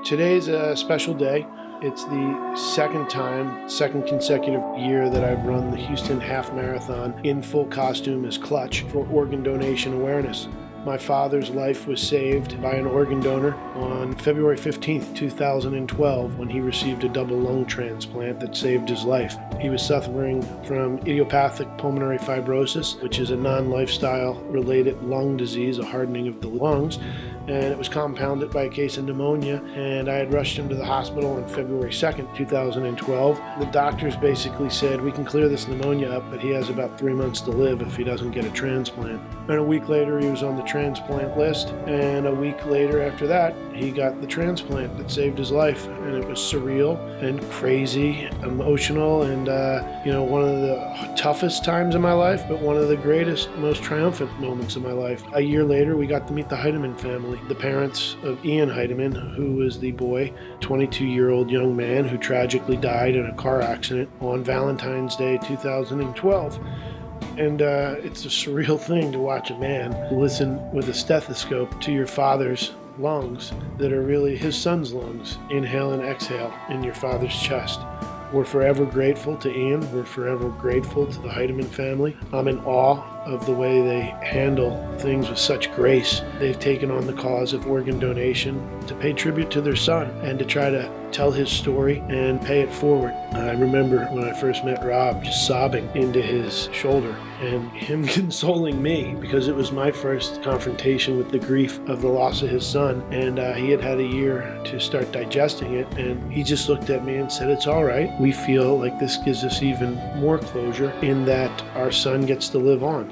Today's a special day. It's the second consecutive year that I've run the Houston Half Marathon in full costume as Clutch for organ donation awareness. My father's life was saved by an organ donor on February 15th, 2012, when he received a double lung transplant that saved his life. He was suffering from idiopathic pulmonary fibrosis, which is a non-lifestyle related lung disease, a hardening of the lungs, and it was compounded by a case of pneumonia, and I had rushed him to the hospital on February 2nd, 2012. The doctors basically said, we can clear this pneumonia up, but he has about 3 months to live if he doesn't get a transplant. And a week later, he was on the transplant list, and a week later after that, he got the transplant that saved his life, and it was surreal and crazy, emotional, and one of the toughest times in my life, but one of the greatest, most triumphant moments of my life. A year later, we got to meet the Heidemann family, the parents of Ian Heidemann, who was the boy, 22-year-old young man who tragically died in a car accident on Valentine's Day 2012. And it's a surreal thing to watch a man listen with a stethoscope to your father's lungs that are really his son's lungs, inhale and exhale in your father's chest. We're forever grateful to Ian. We're forever grateful to the Heidemann family. I'm in awe of the way they handle things with such grace. They've taken on the cause of organ donation to pay tribute to their son and to try to tell his story and pay it forward. I remember when I first met Rob just sobbing into his shoulder and him consoling me because it was my first confrontation with the grief of the loss of his son, and he had had a year to start digesting it, and he just looked at me and said, it's all right. We feel like this gives us even more closure in that our son gets to live on.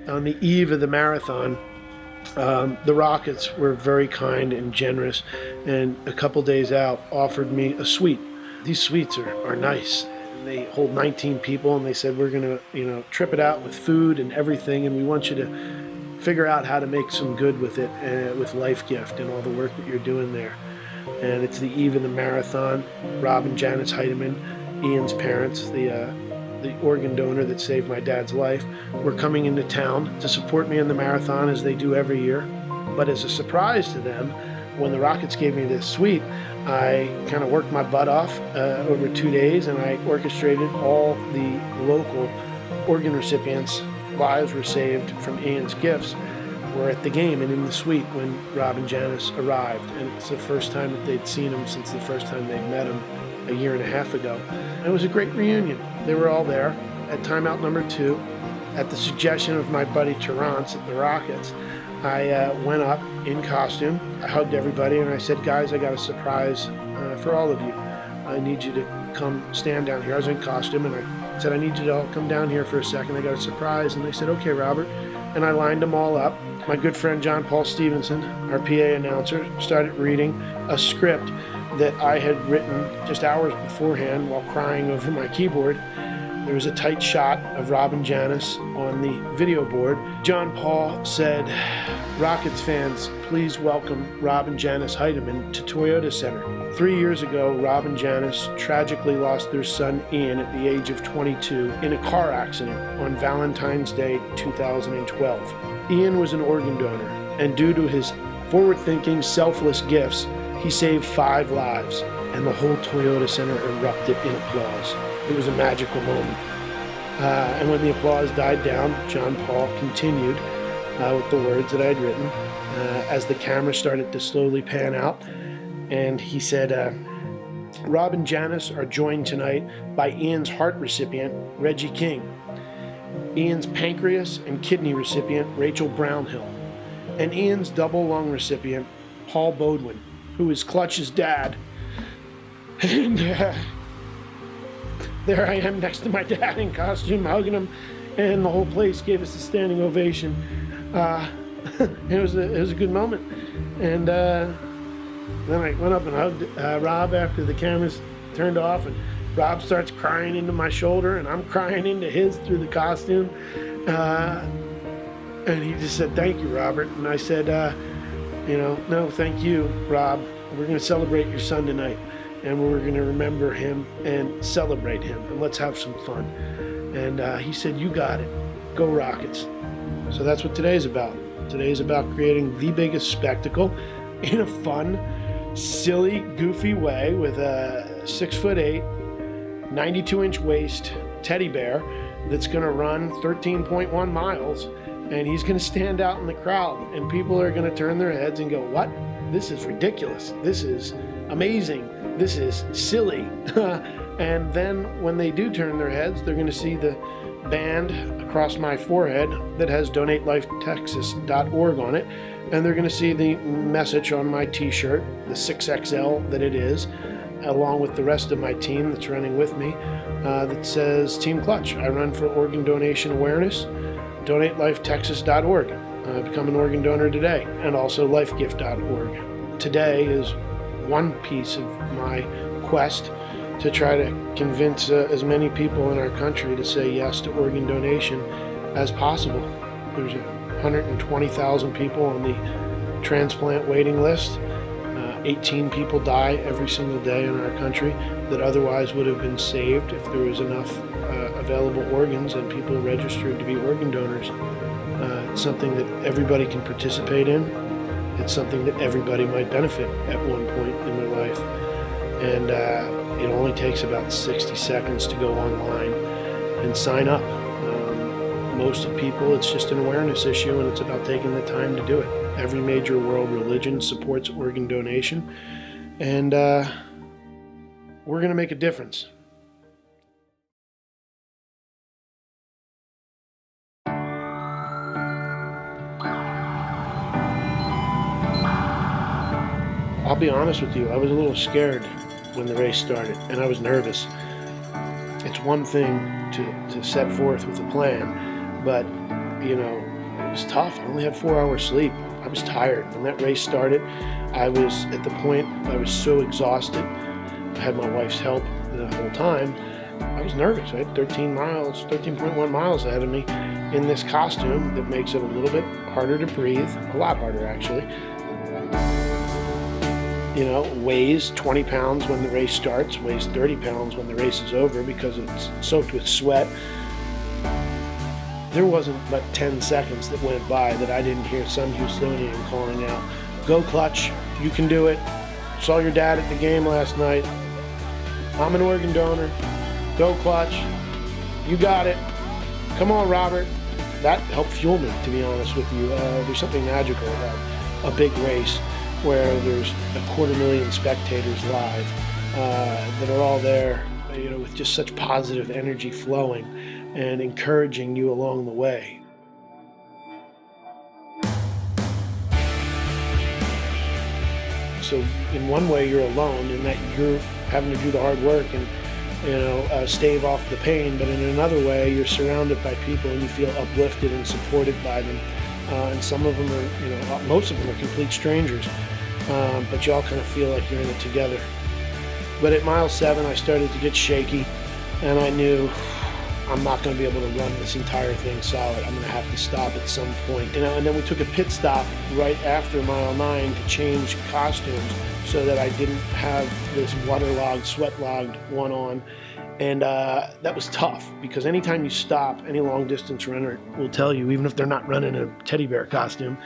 On the eve of the marathon, the Rockets were very kind and generous, and a couple days out offered me a suite. These suites are nice. They hold 19 people, and they said, we're going to trip it out with food and everything, and we want you to figure out how to make some good with it, with Life Gift and all the work that you're doing there. And it's the eve of the marathon. Rob and Janice Heidemann, Ian's parents, the organ donor that saved my dad's life, were coming into town to support me in the marathon as they do every year. But as a surprise to them, when the Rockets gave me this suite, I kind of worked my butt off over 2 days, and I orchestrated all the local organ recipients' lives were saved from Ian's gifts were at the game and in the suite when Rob and Janice arrived. And it's the first time that they'd seen him since the first time they'd met him a year and a half ago. And it was a great reunion. They were all there at timeout number 2. At the suggestion of my buddy Terrence at the Rockets, I went up in costume. I hugged everybody and I said, guys, I got a surprise for all of you. I need you to come stand down here. I was in costume and I said, I need you to all come down here for a second. I got a surprise. And they said, okay, Robert. And I lined them all up. My good friend John Paul Stevenson, our PA announcer, started reading a script that I had written just hours beforehand while crying over my keyboard. There was a tight shot of Rob and Janice on the video board. John Paul said, Rockets fans, please welcome Rob and Janice Heidemann to Toyota Center. 3 years ago, Rob and Janice tragically lost their son Ian at the age of 22 in a car accident on Valentine's Day 2012. Ian was an organ donor, and due to his forward-thinking, selfless gifts, he saved 5 lives, and the whole Toyota Center erupted in applause. It was a magical moment. And when the applause died down, John Paul continued with the words that I had written as the camera started to slowly pan out. And he said, Rob and Janice are joined tonight by Ian's heart recipient, Reggie King, Ian's pancreas and kidney recipient, Rachel Brownhill, and Ian's double lung recipient, Paul Bodwin, who is Clutch's dad. And there I am next to my dad in costume, hugging him, and the whole place gave us a standing ovation. It was a good moment. And then I went up and hugged Rob after the cameras turned off, and Rob starts crying into my shoulder, and I'm crying into his through the costume. And he just said, thank you, Robert. And I said, no, thank you, Rob. We're going to celebrate your son tonight, and we're going to remember him and celebrate him, and let's have some fun. And he said, you got it. Go Rockets. So that's what today's about. Today's about creating the biggest spectacle in a fun, silly, goofy way with a 6'8", 92-inch waist teddy bear that's going to run 13.1 miles, and he's going to stand out in the crowd, and people are going to turn their heads and go, what? This is ridiculous. This is amazing. This is silly. And then when they do turn their heads, they're going to see the band across my forehead that has DonateLifeTexas.org on it, and they're going to see the message on my t-shirt, the 6XL that it is, along with the rest of my team that's running with me, that says Team Clutch. I run for organ donation awareness. DonateLifeTexas.org. Become an organ donor today, and also LifeGift.org. Today is one piece of my quest to try to convince as many people in our country to say yes to organ donation as possible. There's 120,000 people on the transplant waiting list. 18 people die every single day in our country that otherwise would have been saved if there was enough available organs and people registered to be organ donors. It's something that everybody can participate in. It's something that everybody might benefit at one point in their life. And it only takes about 60 seconds to go online and sign up. Most of people, it's just an awareness issue, and it's about taking the time to do it. Every major world religion supports organ donation, and we're going to make a difference. I'll be honest with you, I was a little scared when the race started, and I was nervous. It's one thing to set forth with a plan, but, you know, it was tough. I only had 4 hours sleep. I was tired. When that race started, I was at the point, I was so exhausted. I had my wife's help the whole time. I was nervous. I had 13.1 miles ahead of me in this costume that makes it a little bit harder to breathe, a lot harder actually. You know, weighs 20 pounds when the race starts, weighs 30 pounds when the race is over because it's soaked with sweat. There wasn't but 10 seconds that went by that I didn't hear some Houstonian calling out, "Go Clutch, you can do it. Saw your dad at the game last night. I'm an organ donor. Go Clutch, you got it. Come on, Robert." That helped fuel me, to be honest with you. There's something magical about a big race where there's 250,000 spectators live that are all there, you know, with just such positive energy flowing and encouraging you along the way. So in one way you're alone in that you're having to do the hard work and, you know, stave off the pain, but in another way you're surrounded by people and you feel uplifted and supported by them. And some of them are, you know, most of them are complete strangers, but you all kind of feel like you're in it together. But at mile 7 I started to get shaky, and I knew I'm not going to be able to run this entire thing solid. I'm going to have to stop at some point. You know, and then we took a pit stop right after mile 9 to change costumes so that I didn't have this waterlogged, sweat-logged one on. And that was tough because anytime you stop, any long-distance runner will tell you, even if they're not running a teddy bear costume,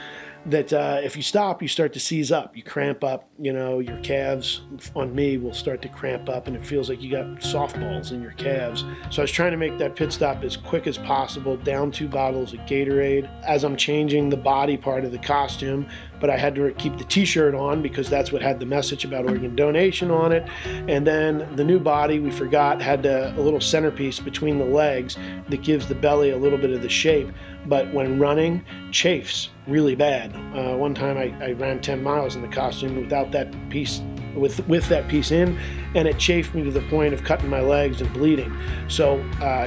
that if you stop, you start to seize up. You cramp up, you know, your calves on me will start to cramp up and it feels like you got softballs in your calves. So I was trying to make that pit stop as quick as possible, down 2 bottles of Gatorade as I'm changing the body part of the costume, but I had to keep the t-shirt on because that's what had the message about organ donation on it. And then the new body, we forgot, had a little centerpiece between the legs that gives the belly a little bit of the shape, but when running, chafes really bad. One time I ran 10 miles in the costume without that piece, with that piece in, and it chafed me to the point of cutting my legs and bleeding. So,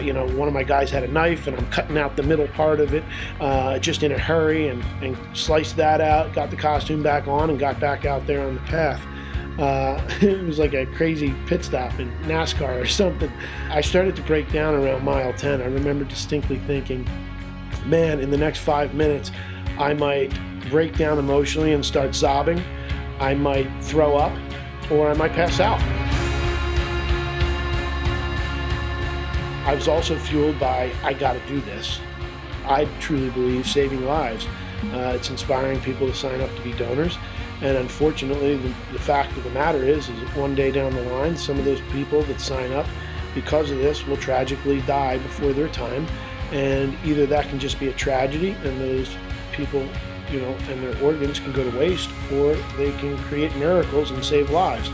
you know, one of my guys had a knife and I'm cutting out the middle part of it just in a hurry and sliced that out, got the costume back on and got back out there on the path. It was like a crazy pit stop in NASCAR or something. I started to break down around mile 10. I remember distinctly thinking, man, in the next 5 minutes, I might break down emotionally and start sobbing. I might throw up, or I might pass out. I was also fueled by, I gotta do this. I truly believe, saving lives. It's inspiring people to sign up to be donors. And unfortunately, the fact of the matter is that one day down the line, some of those people that sign up because of this will tragically die before their time. And either that can just be a tragedy and those people, and their organs can go to waste, or they can create miracles and save lives.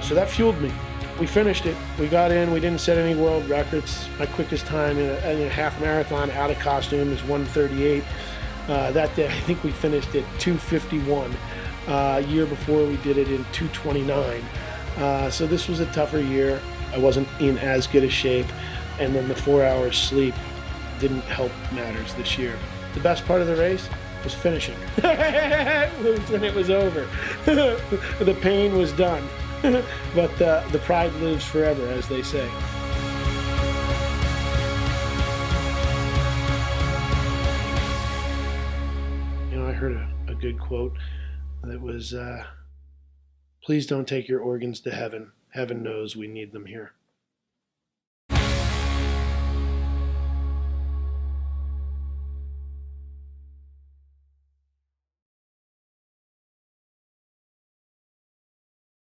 So that fueled me. We finished it. We got in. We didn't set any world records. My quickest time in a half marathon out of costume is 1:38. That day, I think we finished at 2:51. Year before, we did it in 2:29. So this was a tougher year. I wasn't in as good a shape, and then the 4 hours sleep didn't help matters this year. The best part of the race was finishing. When it was over. The pain was done. But the pride lives forever, as they say. I heard a good quote that was, please don't take your organs to heaven. Heaven knows we need them here.